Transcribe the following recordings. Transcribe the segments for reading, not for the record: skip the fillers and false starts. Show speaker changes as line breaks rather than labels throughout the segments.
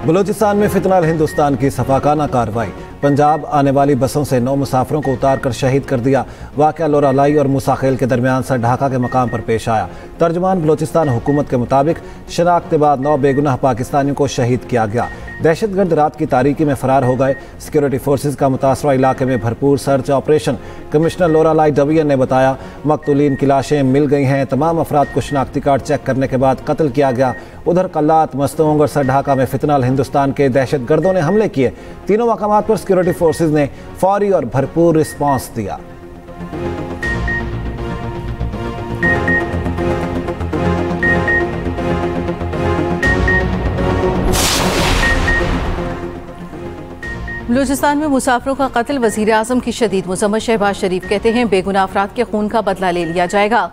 बलूचिस्तान में फितनाल हिंदुस्तान की सफाकाना कार्रवाई। पंजाब आने वाली बसों से 9 मुसाफिरों को उतार कर शहीद कर दिया। वाक़या लोरालाई और मूसाखेल के दरमियान सर ढाका के मकाम पर पेश आया। तर्जुमान बलूचिस्तान हुकूमत के मुताबिक शनाख्त के बाद 9 बेगुनाह पाकिस्तानियों को शहीद किया गया। दहशतगर्द रात की तारीकी में फरार हो गए। सिक्योरिटी फोर्सेज का मुतासरा इलाके में भरपूर सर्च ऑपरेशन। कमिश्नर लोरालाई डबियन ने बताया, मकतूलीन की लाशें मिल गई हैं। तमाम अफराद को शनाख्ती कार्ड चेक करने के बाद कत्ल किया गया। उधर कल्लात, मस्तोंग और सर ढाका में फितनाल हिंदुस्तान के दहशतगर्दों ने हमले किए। तीनों मकामात पर सिक्योरिटी फोर्सेज ने फौरी और भरपूर रिस्पांस दिया।
बलूचिस्तान में मुसाफिरों का कत्ल, वज़ीर आज़म की शदीद मज़म्मत। शहबाज शरीफ कहते हैं, बेगुनाह अफराद के खून का बदला ले लिया जाएगा।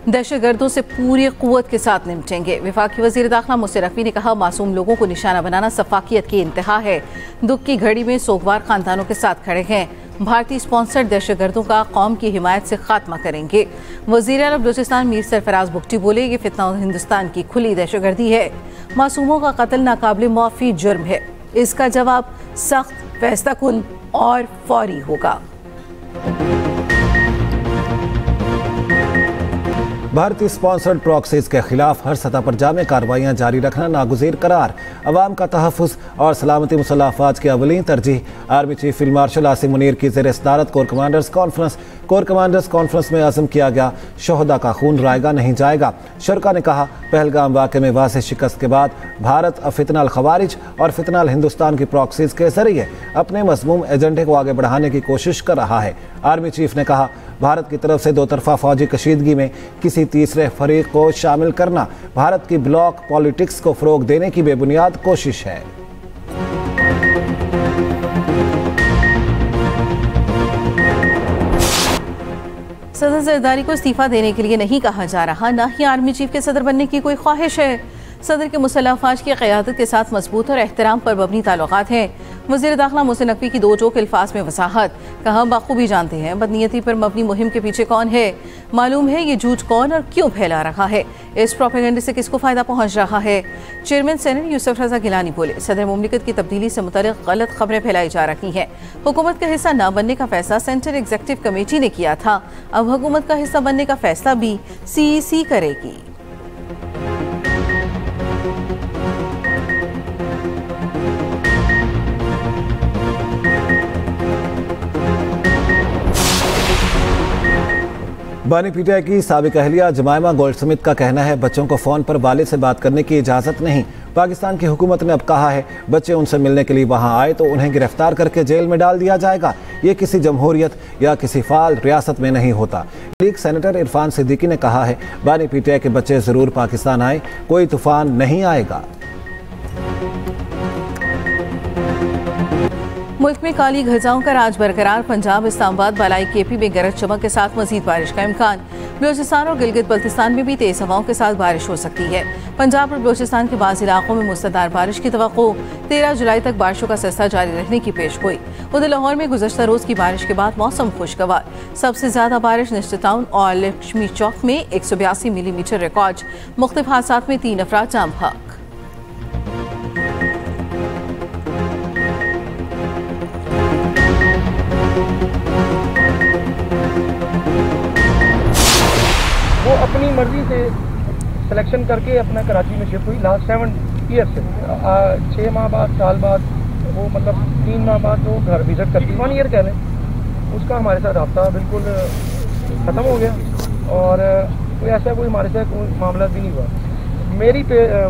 दहशतगर्दों से पूरी क़ुव्वत के साथ निपटेंगे। वफाकी वज़ीर दाखिला मोहसिन नकवी ने कहा, मासूम लोगों को निशाना बनाना सफाकियत की इंतहा है। दुख की घड़ी में सोगवार खानदानों के साथ खड़े हैं। भारतीय स्पॉन्सर्ड दहशतगर्दों का कौम की हिमायत से खात्मा करेंगे। वज़ीर आला बलूचिस्तान मीर सरफराज बुगटी बोले, ये फितना हिंदुस्तान की खुली दहशतगर्दी है। मासूमों का कत्ल नाकाबिल मुआफ़ी जुर्म है। इसका जवाब सख्त, फैसलाकुन और फौरी होगा।
भारतीय स्पॉन्सर्ड प्रॉक्सीज के खिलाफ हर सतह पर जामे कार्रवाइयाँ जारी रखना नागुज़ीर करार। अवाम का तहफ़्फ़ुज़ और सलामती मुसल्लह अफ़वाज की अवलीन तरजीह। Army chief field marshal Asim Munir की ज़ेर सदारत कोर कमांडर्स कॉन्फ्रेंस में अज़म किया गया, शोहदा का खून रायगा नहीं जाएगा। शुरका ने कहा, पहलगाम वाक़े में वाज़ेह शिकस्त के बाद भारत अब फितनाल ख़वारिज और फितनाल हिंदुस्तान की प्रॉक्सीज के ज़रिए अपने मज़मूम एजेंडे को आगे बढ़ाने की कोशिश कर रहा है। आर्मी चीफ ने कहा, भारत की तरफ से दो तरफा फौजी कशीदगी में किसी तीसरे फरीक को शामिल करना भारत की ब्लॉक पॉलिटिक्स को फ़रोग देने की बेबुनियाद कोशिश है।
सदर जरदारी को इस्तीफा देने के लिए नहीं कहा जा रहा, न ही आर्मी चीफ के सदर बनने की कोई ख्वाहिश है। सदर के मुसल्लह अफवाज की क़यादत के साथ मजबूत और एहतराम पर मबनी ताल्लुकात हैं। वज़ीर दाखिला मोहसिन नकवी की दो टोक अल्फाज में वसाहत। कहा, बखूबी जानते हैं बदनीयती पर मबनी मुहिम के पीछे कौन है। मालूम है ये झूठ कौन और क्यों फैला रहा है। इस प्रोपेगेंडे से किसको फ़ायदा पहुँच रहा है। चेयरमैन सेनेट यूसुफ रज़ा गिलानी बोले, सदर मुमलिकत की तब्दीली से मुतल्लिक़ गलत खबरें फैलाई जा रही हैं। हुकूमत का हिस्सा न बनने का फैसला सेंट्रल एग्जीक्यूटिव कमेटी ने किया था। अब हुकूमत का हिस्सा बनने का फैसला भी CEC करेगी।
बानी पीटीआई की साबिक अहलिया जमायमा गोल्डस्मिथ का कहना है, बच्चों को फ़ोन पर वालिद से बात करने की इजाज़त नहीं। पाकिस्तान की हुकूमत ने अब कहा है, बच्चे उनसे मिलने के लिए वहां आए तो उन्हें गिरफ्तार करके जेल में डाल दिया जाएगा। ये किसी जमहूरियत या किसी फाल रियासत में नहीं होता। लीग सेनेटर इरफान सिद्दीकी ने कहा है, बानी पीटीआई के बच्चे ज़रूर पाकिस्तान आए, कोई तूफान नहीं आएगा।
मुल्क में काली घटाओं का राज बरकरार। पंजाब, इस्लामाबाद, बालाई केपी में गरज चमक के साथ मजीद बारिश का इम्कान। बलूचिस्तान और गिलगित बल्तिस्तान में भी तेज हवाओं के साथ बारिश हो सकती है। पंजाब और बलूचिस्तान के बाज़ इलाकों में मुसलधार बारिश की तवक्को। 13 जुलाई तक बारिशों का सिलसिला जारी रहने की पेशगोई। उधर लाहौर में गुज़श्ता रोज़ की बारिश के बाद मौसम खुशगवार। सबसे ज़्यादा बारिश निश्चित टाउन और लक्ष्मी चौक में 182 मिलीमीटर रिकॉर्ड। मुख्तलिफ हादसात में 3 अफराद जाम बहक।
वो अपनी मर्जी से सिलेक्शन करके अपना कराची में शिफ्ट हुई। लास्ट 7 ईयर से 6 माह बाद, साल बाद, वो मतलब 3 माह बाद वो घर विजिट करती। 1 ईयर कह लें, उसका हमारे साथ रब्ता बिल्कुल ख़त्म हो गया और कोई ऐसा कोई हमारे साथ कोई मामला भी नहीं हुआ। मेरी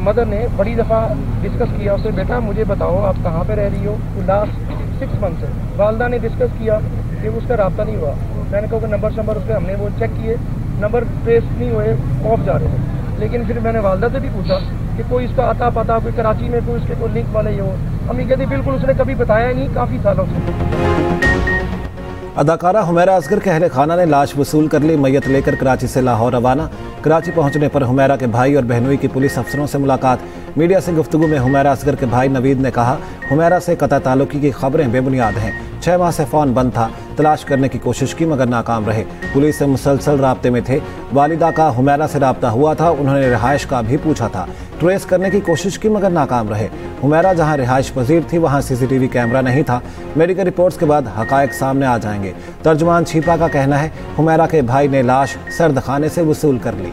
मदर ने बड़ी दफ़ा डिस्कस किया उससे, बेटा मुझे बताओ आप कहाँ पे रह रही हो। तो लास्ट 6 मंथ से वालदा ने डिस्कस किया कि उसका रब्ता नहीं हुआ। मैंने कहा कि नंबर उसके हमने वो चेक किए, नंबर ट्रेस नहीं हुए, ऑफ जा रहे थे। लेकिन फिर मैंने वालदा से भी पूछा कि कोई इसका आता पता कोई कराची में कोई उसके कोई लिंक वाले ये हो। अम्मी कहती बिल्कुल उसने कभी बताया नहीं, काफ़ी सालों से।
अदाकारा हुमैरा असगर के अहले खाना ने लाश वसूल कर ली। मैयत लेकर कराची से लाहौर रवाना। कराची पहुंचने पर हुमैरा के भाई और बहनोई की पुलिस अफसरों से मुलाकात। मीडिया से गुफ्तगू में हुमैरा असगर के भाई नवीद ने कहा, हुमैरा से कतई ताल्लुकी की खबरें बेबुनियाद हैं। 6 माह से फ़ोन बंद था, तलाश करने की कोशिश की मगर नाकाम रहे। पुलिस से मुसलसल राब्ते में थे। वालिदा का हुमैरा से राब्ता हुआ था, उन्होंने रिहाइश का भी पूछा था। ट्रेस करने की कोशिश की मगर नाकाम रहे। हुमैरा जहां रिहाइश पजीर थी वहां CCTV कैमरा नहीं था। मेडिकल रिपोर्ट्स के बाद हकायक सामने आ जाएंगे। तर्जुमान छिपा का कहना है, हुमैरा के भाई ने लाश सर्द खाने से वसूल कर ली।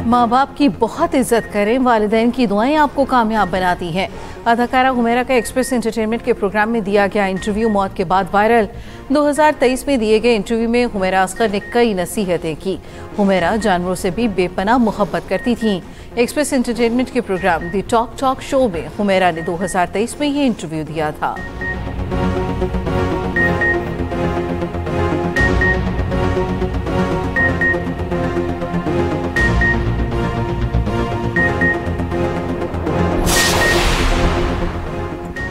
माँ बाप की बहुत इज्जत करें, वालिदैन की दुआएं आपको कामयाब बनाती हैं। अदाकारा हुमैरा का एक्सप्रेस एंटरटेनमेंट के प्रोग्राम में दिया गया इंटरव्यू मौत के बाद वायरल। 2023 में दिए गए इंटरव्यू में हुमैरा असगर ने कई नसीहतें की। हुमैरा जानवरों से भी बेपनाह मोहब्बत करती थीं। एक्सप्रेस एंटरटेनमेंट के प्रोग्राम दी टॉक शो में हुमैरा ने 2023 में ये इंटरव्यू दिया था।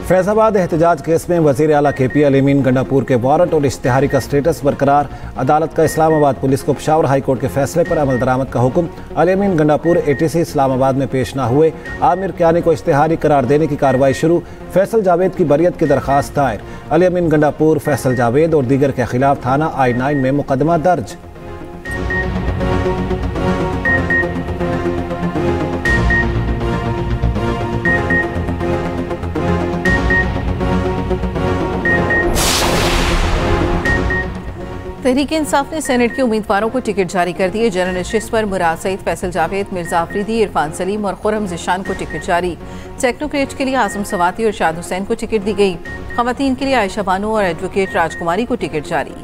फैजाबाद एहतजाज केस में वज़ीर आला KP अलीमीन गंडापुर के वारंट और इश्तिहारी का स्टेटस बरकरार। अदालत का इस्लामाबाद पुलिस को पेशावर हाई कोर्ट के फैसले पर अमल दरामद का हुक्म। अलीमीन गंडापुर ATC इस्लामाबाद में पेश न हुए। आमिर कियानी को इश्तिहारी करार देने की कार्रवाई शुरू। फैसल जावेद की बरियत की दरखास्त दायर। अलीमीन गंडापुर, फैसल जावेद और दीगर के खिलाफ थाना I-9 में मुकदमा दर्ज।
तहरीक इंसाफ ने सेनेट के उम्मीदवारों को टिकट जारी कर दिए। जनरल नशिस्त पर मुराद सईद, फैसल जावेद, मिर्जा आफरीदी, इरफान सलीम और खुरम ज़िशान को टिकट जारी। टेक्नोक्रेट के लिए आजम सवाती और शाद हुसैन को टिकट दी गई। खवातीन के लिए आयशा बानो और एडवोकेट राजकुमारी को टिकट जारी।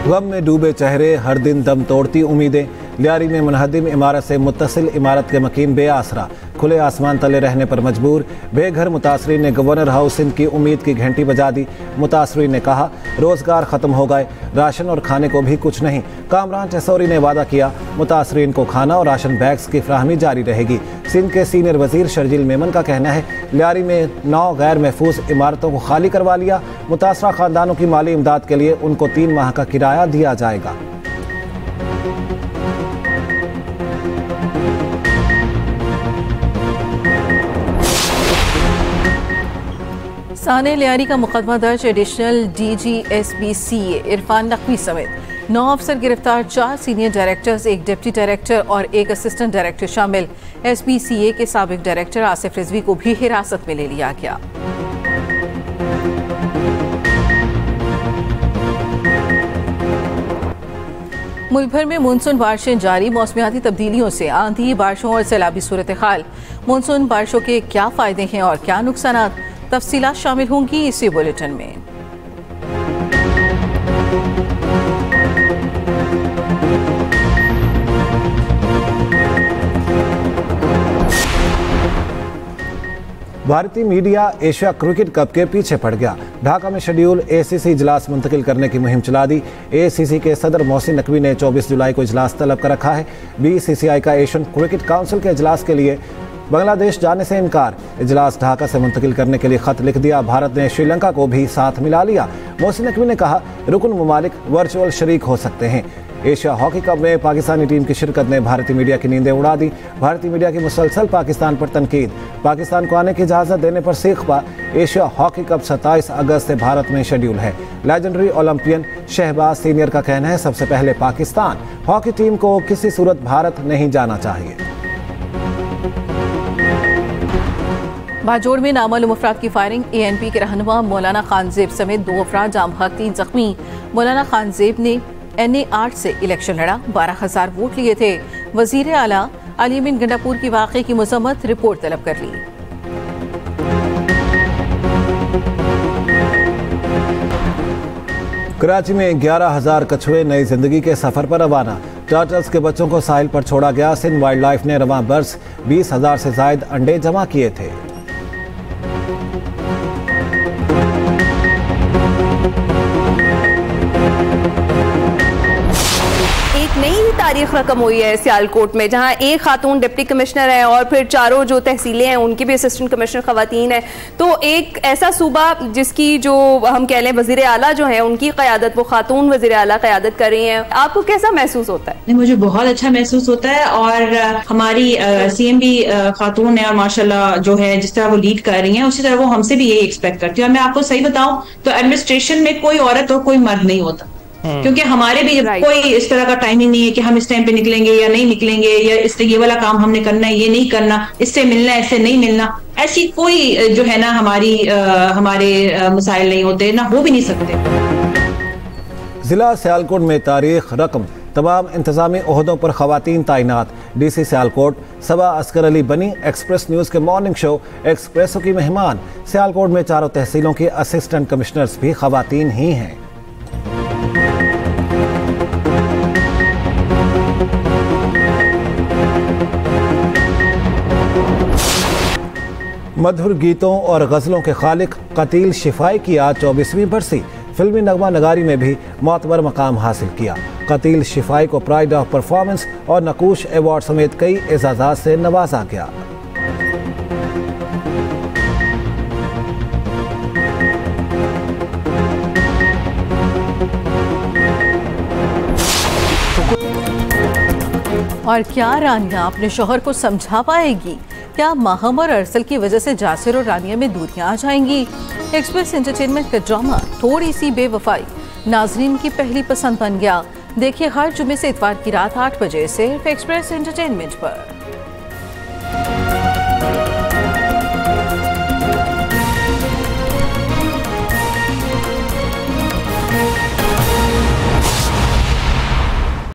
गम में डूबे चेहरे, हर दिन दम तोड़ती उम्मीदें। लियारी में मुनहदिम इमारत से मुत्तसिल इमारत के मकीन बेआसरा, खुले आसमान तले रहने पर मजबूर। बेघर मुतासरीन ने गवर्नर हाउस सिंध की उम्मीद की घंटी बजा दी। मुतासरीन ने कहा, रोजगार खत्म हो गए, राशन और खाने को भी कुछ नहीं। कामरान चसौरी ने वादा किया, मुतासरीन को खाना और राशन बैग्स की फ्राहमी जारी रहेगी। सिंध के सीनियर वजीर शर्जील मेमन का कहना है, लियारी में 9 गैर महफूज इमारतों को खाली करवा लिया। मुतासरा खानदानों की माली इमदाद के लिए उनको 3 माह का किराया दिया जाएगा।
साने लियारी का मुकदमा दर्ज। Additional DG SB CA Irfan Naqvi समेत 9 अफसर गिरफ्तार। 4 सीनियर डायरेक्टर्स, 1 डिप्टी डायरेक्टर और 1 असिस्टेंट डायरेक्टर शामिल। SB CA के साबिक डायरेक्टर आसिफ रिजवी को भी हिरासत में ले लिया गया। मुल्क भर में मानसून बारिशें जारी। मौसमियाती तब्दीलियों से आंधी, बारिशों और सैलाबी सूरत हाल। मानसून बारिशों के क्या फायदे हैं और क्या नुकसान, तफसीलात शामिल होंगी इसी बुलेटिन में।
भारतीय मीडिया एशिया क्रिकेट कप के पीछे पड़ गया। ढाका में शेड्यूल ACC इजलास मुंतकिल करने की मुहिम चला दी। ACC के सदर मोहसिन नकवी ने 24 जुलाई को इजलास तलब कर रखा है। BCCI का एशियन क्रिकेट काउंसिल के इजलास के लिए बांग्लादेश जाने से इनकार। इजलास ढाका से मुंतकिल करने के लिए खत लिख दिया। भारत ने श्रीलंका को भी साथ मिला लिया। मोहसिन नकवी ने कहा, रुकन ममालिक वर्चुअल शरीक हो सकते हैं। एशिया हॉकी कप में पाकिस्तानी टीम की शिरकत ने भारतीय मीडिया की नींदें उड़ा दी। भारतीय मीडिया की मुसलसल पाकिस्तान पर तनकीद। पाकिस्तान को आने की इजाज़त देने पर सीखपा। एशिया हॉकी कप 27 अगस्त से भारत में शेड्यूल है। लेजेंडरी ओलंपियन शहबाज सीनियर का कहना है, सबसे पहले पाकिस्तान हॉकी टीम को किसी सूरत भारत नहीं जाना चाहिए।
बाजोड़ में नामालूम अफराद की फायरिंग। ANP के रहनुमा मौलाना खानजेब समेत 2 अफराद जाम बहक, 3 जख्मी। मौलाना खानजेब ने NA 8 से इलेक्शन लड़ा, 12,000 वोट लिए थे। वजीर आला अलीमीन गंडापुर की वाक़े की मजम्मत, रिपोर्ट तलब कर ली।
कराची में 11,000 कछुए नई जिंदगी के सफर पर रवाना। टर्टल्स के बच्चों को साहिल पर छोड़ा गया। सिंध वाइल्ड लाइफ ने रवां बरस 20,000 से जायद अंडे जमा किए थे।
तारीख रकम हुई है सियालकोट में, जहां एक खातून डिप्टी कमिश्नर है और फिर चारों जो तहसीलें हैं उनकी भी असिस्टेंट कमिश्नर खवातीन है। तो एक ऐसा सूबा जिसकी जो हम कह लें वजीर आला जो है उनकी क़यादत, वो खातून वजीर आला क़यादत कर रही हैं, आपको कैसा महसूस होता है?
मुझे बहुत अच्छा महसूस होता है और हमारी सीएम भी खातून है और माशाल्लाह जो है जिस तरह वो लीड कर रही हैं उसी तरह वो हमसे भी यही एक्सपेक्ट करती है। और मैं आपको सही बताऊं तो एडमिनिस्ट्रेशन में कोई औरत और कोई मर्द नहीं होता, क्योंकि हमारे भी कोई इस तरह का टाइमिंग नहीं है कि हम इस टाइम पे निकलेंगे या नहीं निकलेंगे, या इससे ये वाला काम हमने करना है, ये नहीं करना, इससे मिलना है, इससे नहीं मिलना। ऐसी कोई जो है ना हमारे मसाइल नहीं होते, ना हो भी नहीं सकते।
जिला सियालकोट में तारीख रकम तमाम इंतजामी ओहदों पर खवातीन तैनात। DC सियालकोट सबा अस्कर अली बनी एक्सप्रेस न्यूज़ के मॉर्निंग शो एक्सप्रेसो की मेहमान। सियालकोट में चारों तहसीलों के असिस्टेंट कमिश्नर्स भी खवातीन ही हैं। मधुर गीतों और गज़लों के खालिक कतील शिफाई की आज 24वीं बरसी। फिल्मी नगमा नगारी में भी मोतबर मकाम हासिल किया। कतील शिफाई को प्राइड ऑफ परफॉर्मेंस और नकूश अवार्ड समेत कई एजाज़ात से नवाजा गया।
और क्या रानिया अपने शौहर को समझा पाएगी? क्या माहम और अरसल की वजह से जासिर और रानिया में दूरियां आ जाएंगी? एक्सप्रेस एंटरटेनमेंट का ड्रामा थोड़ी सी बेवफाई नाजरीन की पहली पसंद बन गया। देखिए हर जुमे से इतवार की रात 8 बजे सिर्फ एक्सप्रेस एंटरटेनमेंट पर।